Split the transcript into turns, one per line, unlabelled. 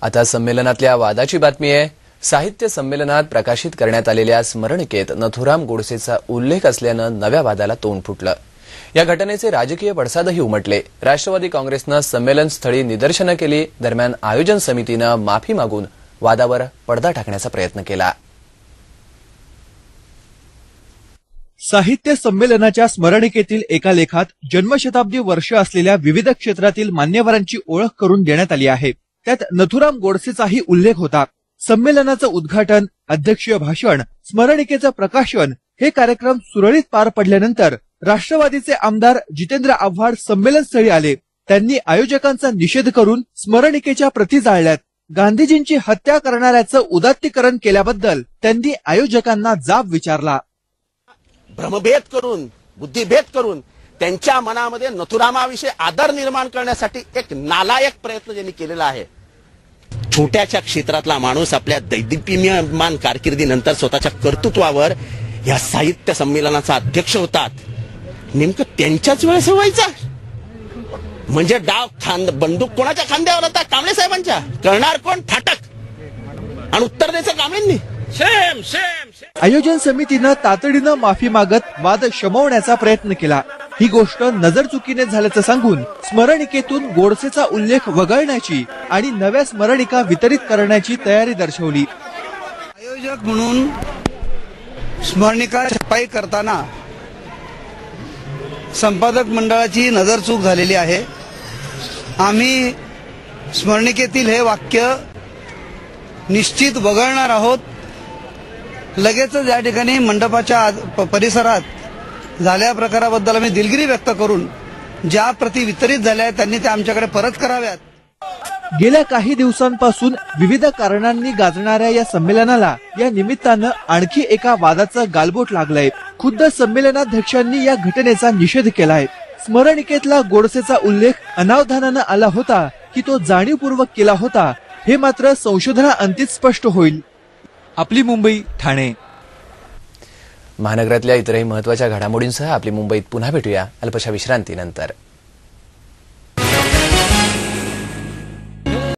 आता संमेलनातल्या वादाची बातमी आहे। साहित्य संमेलनात प्रकाशित करण्यात आलेल्या स्मरणिकेत नथुराम गोडसेचा उल्लेख असल्यानं नव्या वादाला तोंड फुटलं। या घटनेचे राजकीय पडसादही उमटले। राष्ट्रवादी काँग्रेसनं संमेलनस्थळी निदर्शनं केली। दरम्यान आयोजन समितीनं माफी मागून वादावर पडदा टाकण्याचा प्रयत्न केला।
साहित्य संमेलनाच्या स्मरणिकेतील एका लेखात जन्मशताब्दी वर्ष असलेल्या विविध क्षेत्रातील मान्यवरांची ओळख करून देण्यात आली आहे। त्यात नथुराम गोडसेचाही उल्लेख होता। संमेलनाचं उद्घाटन, अध्यक्षीय भाषण, स्मरणिकेचं प्रकाशन हे कार्यक्रम सुरळीत पार पडल्यानंतर राष्ट्रवादीचे आमदार जितेंद्र आव्हाड संमेलनस्थळी आले। त्यांनी आयोजकांचा निषेध करून स्मरणिकेच्या प्रती जाळल्यात। गांधीजींची हत्या करणाऱ्याचं उदात्तीकरण केल्याबद्दल त्यांनी आयोजकांना जाब विचारला।
भ्रमभेद करून, बुद्धिभेद करून त्यांच्या मनामध्ये नथुरामाविषयी आदर निर्माण करण्यासाठी एक नालायक प्रयत्न ज्यांनी केलेला आहे। छोट्याच्या क्षेत्रातला माणूस आपल्या दैदिप्यमान कारकिर्दीनंतर स्वतःच्या कर्तृत्वावर या साहित्य संमेलनाचा अध्यक्ष होतात। नेमकं त्यांच्याच वेळेस व्हायचा म्हणजे डाव बंदूक कोणाच्या खांद्यावर होता? कांबळे साहेबांच्या। करणार कोण? फाटक आणि उत्तर द्यायचं कांबळेंनी। शेम शेम शेम।
आयोजन समितीनं तातडीनं माफी मागत वाद शमवण्याचा प्रयत्न केला। ही गोष्ट नजरचुकीने झाल्याचं सांगून स्मरणिकेतून गोडसेचा उल्लेख वगळण्याची आणि नव्या स्मरणिका वितरित करण्याची तयारी दर्शवली।
आयोजक म्हणून स्मरणिका छपाई करताना संपादक मंडळाची नजरचूक झालेली आहे। आम्ही स्मरणिकेतील हे वाक्य निश्चित वगळणार आहोत। लगेचच या ठिकाणी मंडपाच्या परिसरात झालेल्या प्रकाराबद्दल आम्ही दिलगिरी व्यक्त करून ज्या प्रती वितरित झाल्या त्यांनी त्या आमच्याकडे परत कराव्यात।
गेल्या काही दिवसांपासून विविध कारणांनी गाजणाऱ्या या संमेलनाला या निमित्तानं आणखी एका वादाचं गालबोट लागलंय। खुद्द संमेलनाध्यक्षांनी या घटनेचा निषेध केलाय। स्मरणिकेतला गोडसेचा उल्लेख अनावधानानं आला होता की तो जाणीवपूर्वक केला होता हे मात्र संशोधनाअंतीच स्पष्ट होईल। आपली मुंबई, ठाणे।
महानगरातल्या इतरही महत्त्वाच्या घडामोडींसह आपली मुंबईत पुन्हा भेटूया अल्पशा विश्रांतीनंतर।